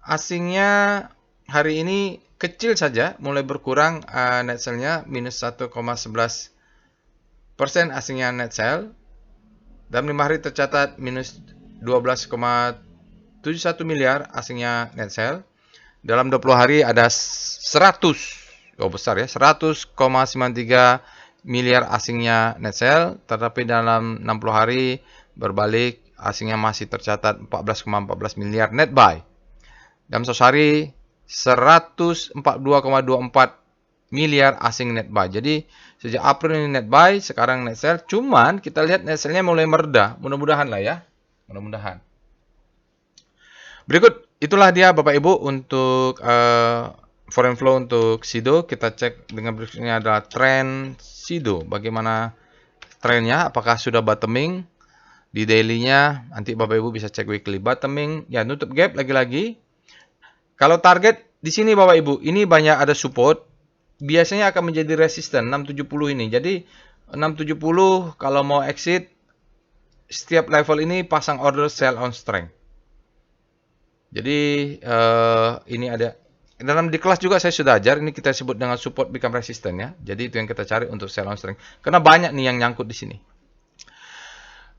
asingnya hari ini kecil saja, mulai berkurang net sell-nya minus 1,11% asingnya net sell. Dalam 5 hari tercatat minus 12,7% 71 miliar asingnya net sale. Dalam 20 hari ada 100, besar ya, 100,93 miliar asingnya net sale, tetapi dalam 60 hari berbalik asingnya masih tercatat 14,14 miliar net buy. Dalam 100 hari 142,24 miliar asing net buy. Jadi sejak April ini net buy, sekarang net sell. Cuman kita lihat net sell-nya mulai mereda. Mudah-mudahan lah ya. Mudah-mudahan. Berikut itulah dia Bapak Ibu untuk foreign flow untuk SIDO. Kita cek dengan berikutnya adalah trend SIDO. Bagaimana trennya? Apakah sudah bottoming di daily-nya? Nanti Bapak Ibu bisa cek weekly. Bottoming, ya nutup gap lagi-lagi. Kalau target di sini Bapak Ibu, ini banyak ada support. Biasanya akan menjadi resisten 670 ini. Jadi 670 kalau mau exit, setiap level ini pasang order sell on strength. Jadi ini ada dalam di kelas juga saya sudah ajar, ini kita sebut dengan support become resistance ya. Jadi itu yang kita cari untuk sell on strength. Karena banyak nih yang nyangkut di sini.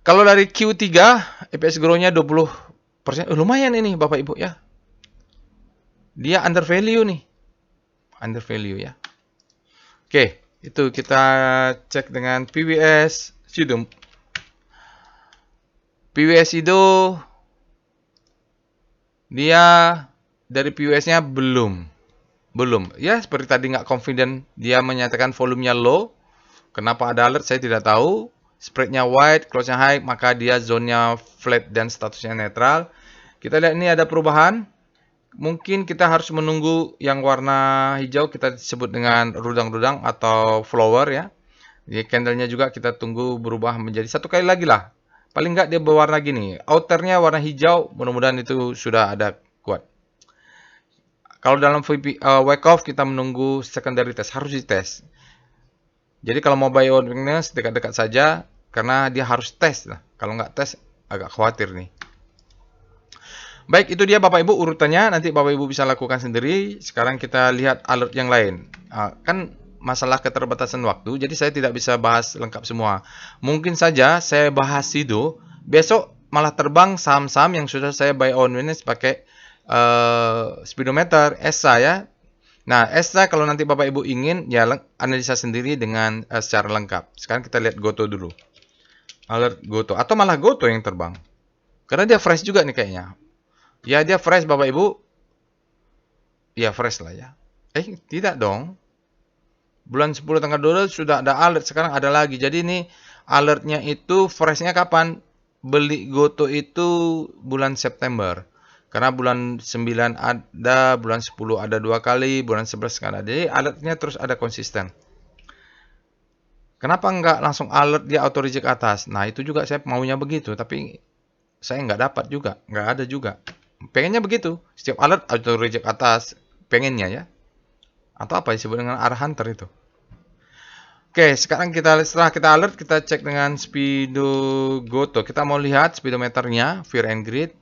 Kalau dari Q3 EPS grow-nya 20%, lumayan ini Bapak Ibu ya. Dia under value nih. Under value ya. Oke, itu kita cek dengan PWS SIDO. PWS SIDO dia dari PWS-nya belum. Ya, seperti tadi nggak confident, dia menyatakan volumenya low. Kenapa ada alert saya tidak tahu. Spread-nya wide, close-nya high, maka dia zone-nya flat dan statusnya netral. Kita lihat ini ada perubahan. Mungkin kita harus menunggu yang warna hijau kita sebut dengan rudang-rudang atau flower ya. Jadi candlenya juga kita tunggu berubah menjadi satu kali lagi lah. Paling nggak dia berwarna gini. Outernya warna hijau, mudah-mudahan itu sudah ada kuat. Kalau dalam wake off kita menunggu secondary test, harus dites. Jadi kalau mau buy on weakness dekat-dekat saja karena dia harus tes lah. Kalau nggak tes agak khawatir nih. Baik, itu dia Bapak Ibu urutannya. Nanti Bapak Ibu bisa lakukan sendiri. Sekarang kita lihat alert yang lain. Kan masalah keterbatasan waktu, jadi saya tidak bisa bahas lengkap semua. Mungkin saja saya bahas SIDO. Besok malah terbang saham-saham yang sudah saya buy on weakness pakai speedometer, ESA ya. Nah, ESA kalau nanti Bapak Ibu ingin, ya analisa sendiri dengan secara lengkap. Sekarang kita lihat GOTO dulu. Alert GOTO. Atau malah GOTO yang terbang. Karena dia fresh juga nih kayaknya. Ya, dia fresh Bapak Ibu. Ya, fresh lah ya. Tidak dong. Bulan 10 tanggal 12 sudah ada alert. Sekarang ada lagi. Jadi ini alertnya itu freshnya kapan? Beli GOTO itu bulan September. Karena bulan 9 ada, bulan 10 ada 2 kali, bulan 11 kan ada. Jadi alertnya terus ada konsisten. Kenapa nggak langsung alert dia auto reject atas? Nah, itu juga saya maunya begitu. Tapi saya nggak dapat juga. Nggak ada juga. Pengennya begitu, setiap alert auto reject atas, pengennya ya. Atau apa disebut dengan arah hunter itu. Oke, sekarang setelah kita alert, kita cek dengan speedo GOTO. Kita mau lihat speedometernya, fear and greed.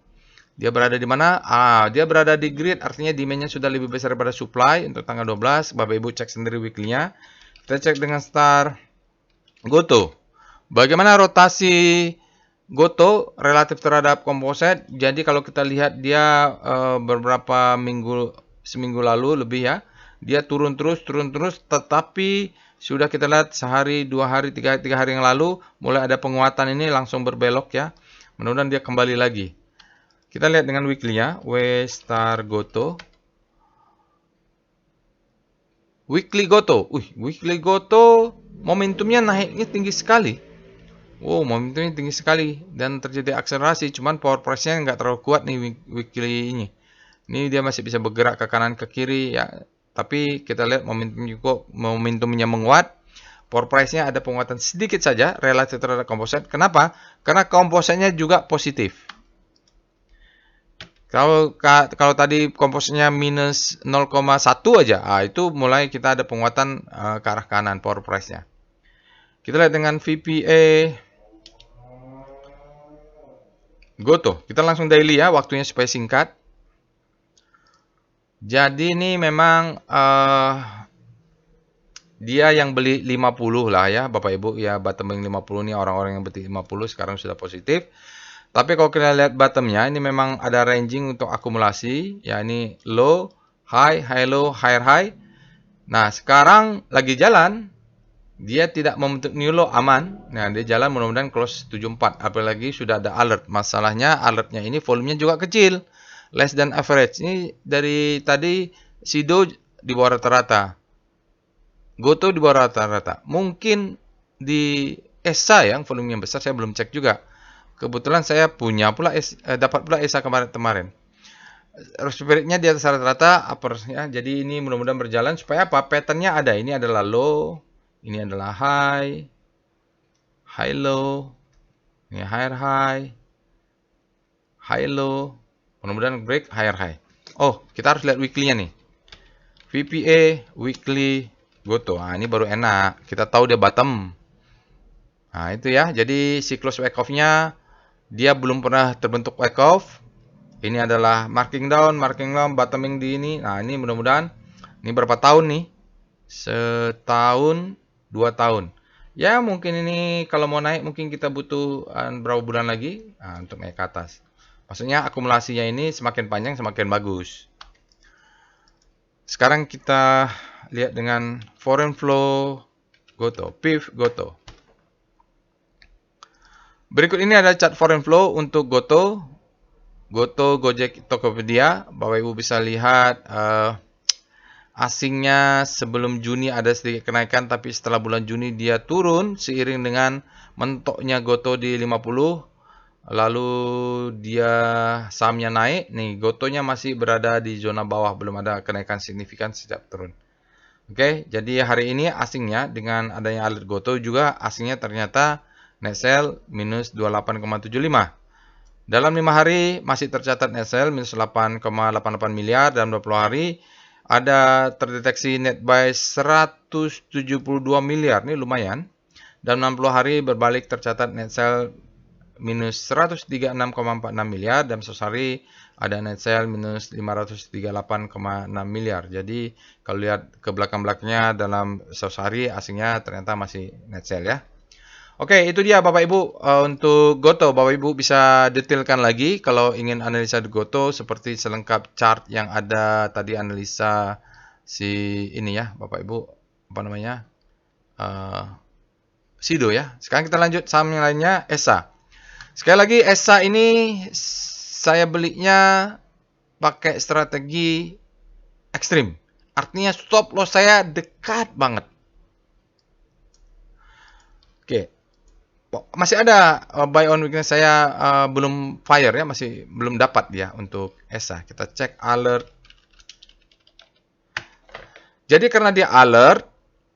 Dia berada di mana? Dia berada di grid, artinya demand-nya sudah lebih besar daripada supply untuk tanggal 12. Bapak Ibu cek sendiri weekly-nya. Kita cek dengan star GOTO. Bagaimana rotasi GOTO relatif terhadap komposit? Jadi kalau kita lihat dia beberapa seminggu lalu lebih ya, dia turun terus, tetapi sudah kita lihat sehari, 2 hari, 3 hari yang lalu mulai ada penguatan ini langsung berbelok ya. Mudah-mudahan dia kembali lagi. Kita lihat dengan weekly-nya, W-star GOTO. Weekly GOTO. Weekly GOTO momentumnya naiknya tinggi sekali. Momentumnya tinggi sekali dan terjadi akselerasi, cuman power price-nya nggak terlalu kuat nih weekly ini. Ini dia masih bisa bergerak ke kanan ke kiri ya. Tapi kita lihat momentumnya menguat. Power price-nya ada penguatan sedikit saja relatif terhadap komposit. Kenapa? Karena kompositnya juga positif. Kalau tadi kompositnya minus 0,1 aja, itu mulai kita ada penguatan ke arah kanan power price-nya. Kita lihat dengan VPA GOTO. Kita langsung daily ya, waktunya supaya singkat. Jadi ini memang dia yang beli 50 lah ya Bapak Ibu ya, bottoming 50 nih orang-orang yang beli 50 sekarang sudah positif. Tapi kalau kita lihat bottomnya, ini memang ada ranging untuk akumulasi. Ya, ini low, high, high low, higher high. Nah, sekarang lagi jalan. Dia tidak membentuk new low, aman. Nah, dia jalan mudah-mudahan close 74. Apalagi sudah ada alert. Masalahnya alertnya ini volumenya juga kecil. Less than average. Ini dari tadi Sido di bawah rata-rata. Goto di bawah rata-rata. Mungkin di ESA yang volumenya besar, saya belum cek juga. Kebetulan saya punya pula dapat pula ESA kemarin. Spiritnya di atas rata-rata upper ya. Jadi ini mudah-mudahan berjalan supaya apa? Patternnya ada. Ini adalah low, ini adalah high, high low, ini higher high, high low. Mudah-mudahan break higher high. Oh, kita harus lihat weekly-nya nih. VPA weekly Goto. Nah, ini baru enak. Kita tahu dia bottom. Nah, itu ya. Jadi siklus wake off-nya dia belum pernah terbentuk wake off. Ini adalah marking down, bottoming di ini. Nah, ini mudah-mudahan ini berapa tahun nih? Setahun, 2 tahun. Ya, mungkin ini kalau mau naik mungkin kita butuh berapa bulan lagi untuk naik ke atas. Maksudnya akumulasinya ini semakin panjang semakin bagus. Sekarang kita lihat dengan foreign flow Goto, PIF Goto. Berikut ini ada chart foreign flow untuk Goto, Gojek, Tokopedia. Bapak Ibu bisa lihat asingnya sebelum Juni ada sedikit kenaikan, tapi setelah bulan Juni dia turun seiring dengan mentoknya Goto di 50. Lalu dia sahamnya naik. Nih, Gotonya masih berada di zona bawah, belum ada kenaikan signifikan sejak turun. Oke, jadi hari ini asingnya dengan adanya alert Goto juga asingnya ternyata net sell minus 28,75. Dalam 5 hari masih tercatat net sell minus 8,88 miliar. Dalam 20 hari ada terdeteksi net buy 172 miliar. Ini lumayan. Dalam 60 hari berbalik tercatat net sell minus 136,46 miliar. Dan 100 hari ada net sell minus 538,6 miliar. Jadi kalau lihat ke belakang-belakangnya dalam 100 hari asingnya ternyata masih net sell ya. Oke, itu dia Bapak Ibu untuk Goto. Bapak Ibu bisa detailkan lagi kalau ingin analisa di Goto seperti selengkap chart yang ada tadi analisa si ini ya Bapak Ibu apa namanya Sido ya. Sekarang kita lanjut saham yang lainnya, ESA. Sekali lagi ESA ini saya belinya pakai strategi ekstrim. Artinya stop loss saya dekat banget. Oke. Masih ada buy on weakness saya belum fire ya, masih belum dapat dia untuk ESA. Kita cek alert. Jadi karena dia alert,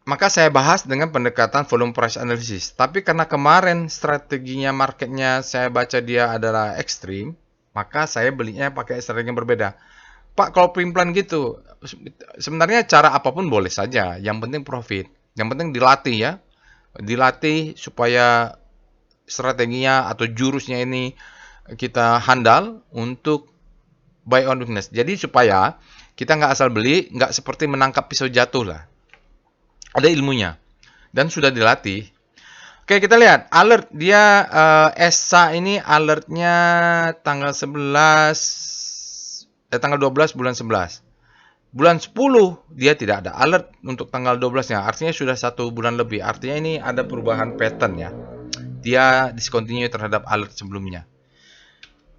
maka saya bahas dengan pendekatan volume price analysis. Tapi karena kemarin strateginya marketnya saya baca dia adalah ekstrim, maka saya belinya pakai strategi yang berbeda. Pak, kalau pelan-pelan gitu, sebenarnya cara apapun boleh saja. Yang penting profit. Yang penting dilatih ya. Dilatih supaya strateginya atau jurusnya ini kita handal untuk buy on weakness. Jadi supaya kita nggak asal beli, nggak seperti menangkap pisau jatuh lah. Ada ilmunya dan sudah dilatih. Oke, kita lihat alert dia ESA ini alertnya tanggal 11 tanggal 12 bulan 11. Bulan 10 dia tidak ada alert untuk tanggal 12-nya. Artinya sudah 1 bulan lebih. Artinya ini ada perubahan pattern ya. Dia discontinue terhadap alert sebelumnya.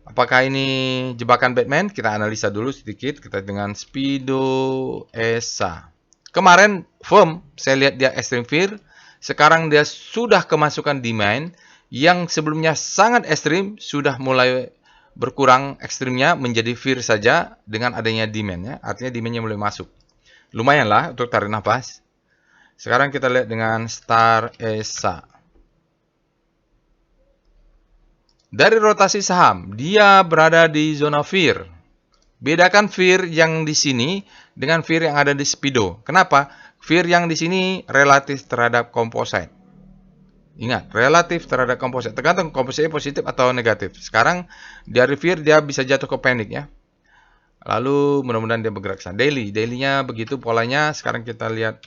Apakah ini jebakan Batman? Kita analisa dulu sedikit. Kita dengan Speedo ESA. Kemarin firm, saya lihat dia extreme fear. Sekarang dia sudah kemasukan demand yang sebelumnya sangat ekstrim, sudah mulai berkurang ekstrimnya menjadi fear saja dengan adanya demand ya. Artinya demandnya mulai masuk. Lumayan lah untuk tarik nafas. Sekarang kita lihat dengan Star ESA. Dari rotasi saham, dia berada di zona fear. Bedakan fear yang di sini dengan fear yang ada di Speedo. Kenapa? Fear yang di sini relatif terhadap composite. Ingat, relatif terhadap composite. Tergantung composite positif atau negatif. Sekarang dari fear dia bisa jatuh ke panic ya. Lalu mudah-mudahan dia bergerak sana. Daily-nya begitu polanya. Sekarang kita lihat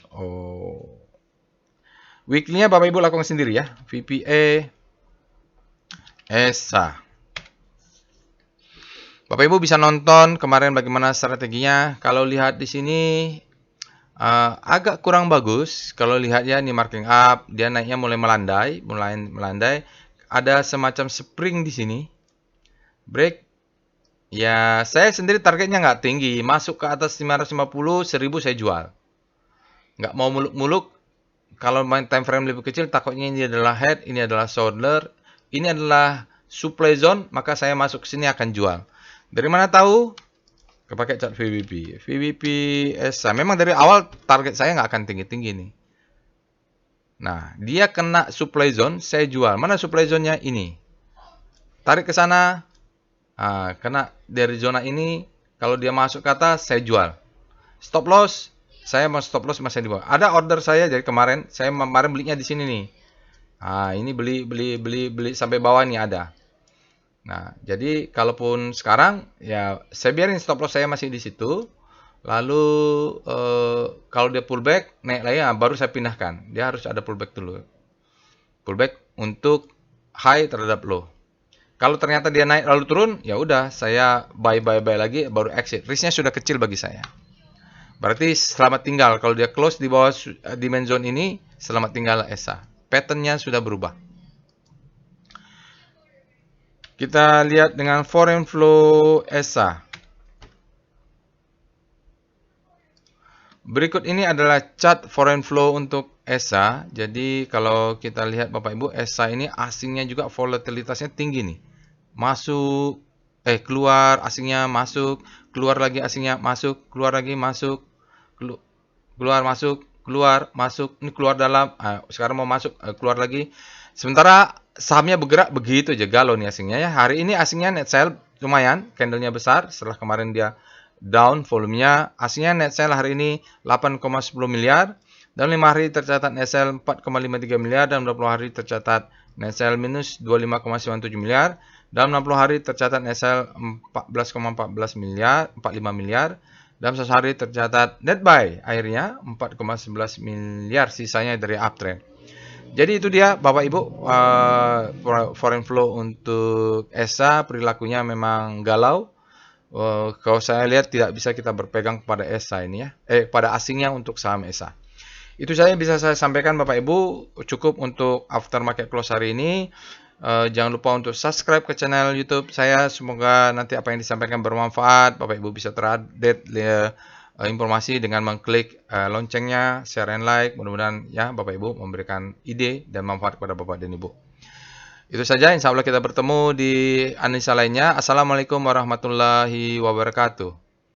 weekly-nya Bapak Ibu lakukan sendiri ya. VPA ESA. Bapak Ibu bisa nonton kemarin bagaimana strateginya. Kalau lihat di sini agak kurang bagus. Kalau lihat ya ini marking up, dia naiknya mulai melandai. Ada semacam spring di sini. Break. Ya, saya sendiri targetnya nggak tinggi. Masuk ke atas 550, 1000 saya jual. Nggak mau muluk-muluk. Kalau main time frame lebih kecil, takutnya ini adalah head, ini adalah shoulder, ini adalah supply zone, maka saya masuk ke sini akan jual. Dari mana tahu? Kepakai chart VWP. VWP ESA. Memang dari awal target saya nggak akan tinggi-tinggi nih. Nah, dia kena supply zone, saya jual. Mana supply zone-nya? Ini. Tarik ke sana, kena dari zona ini. Kalau dia masuk ke atas, saya jual. Stop loss, saya mau stop loss masih di bawah. Ada order saya dari kemarin, saya kemarin belinya di sini nih. Ini beli sampai bawah nih ada. Nah, jadi kalaupun sekarang ya saya biarin stop loss saya masih di situ. Lalu kalau dia pullback naik lagi, baru saya pindahkan. Dia harus ada pullback dulu. Pullback untuk high terhadap low. Kalau ternyata dia naik lalu turun, ya udah saya buy lagi baru exit. Risknya sudah kecil bagi saya. Berarti selamat tinggal. Kalau dia close di bawah demand zone ini, selamat tinggal ESA. Patternnya sudah berubah. Kita lihat dengan foreign flow ESA. Berikut ini adalah chart foreign flow untuk ESA. Jadi kalau kita lihat Bapak Ibu, ESA ini asingnya juga volatilitasnya tinggi nih. Masuk, keluar asingnya masuk, keluar lagi asingnya masuk, keluar lagi masuk, keluar masuk, keluar masuk, ini keluar dalam, sekarang mau masuk, keluar lagi. Sementara sahamnya bergerak begitu aja, galau nih asingnya ya. Hari ini asingnya net sell lumayan, candlenya besar setelah kemarin dia down volumenya. Asingnya net sell hari ini 8,10 miliar. Dalam 5 hari tercatat net sell 4,53 miliar. Dalam 20 hari tercatat net sell minus 25,97 miliar. Dalam 60 hari tercatat net sell 14,14 miliar, 45 miliar. Dalam 1 hari tercatat net buy akhirnya 4,11 miliar, sisanya dari uptrend. Jadi itu dia Bapak Ibu, foreign flow untuk ESA perilakunya memang galau. Kalau saya lihat tidak bisa kita berpegang kepada ESA ini ya, pada asingnya untuk saham ESA. Itu saja bisa saya sampaikan Bapak Ibu, cukup untuk aftermarket close hari ini. Jangan lupa untuk subscribe ke channel YouTube saya. Semoga nanti apa yang disampaikan bermanfaat. Bapak Ibu bisa terupdate informasi dengan mengklik loncengnya, share and like. Mudah-mudahan ya Bapak Ibu memberikan ide dan manfaat kepada Bapak dan Ibu. Itu saja, insya Allah kita bertemu di analisa lainnya. Assalamualaikum warahmatullahi wabarakatuh.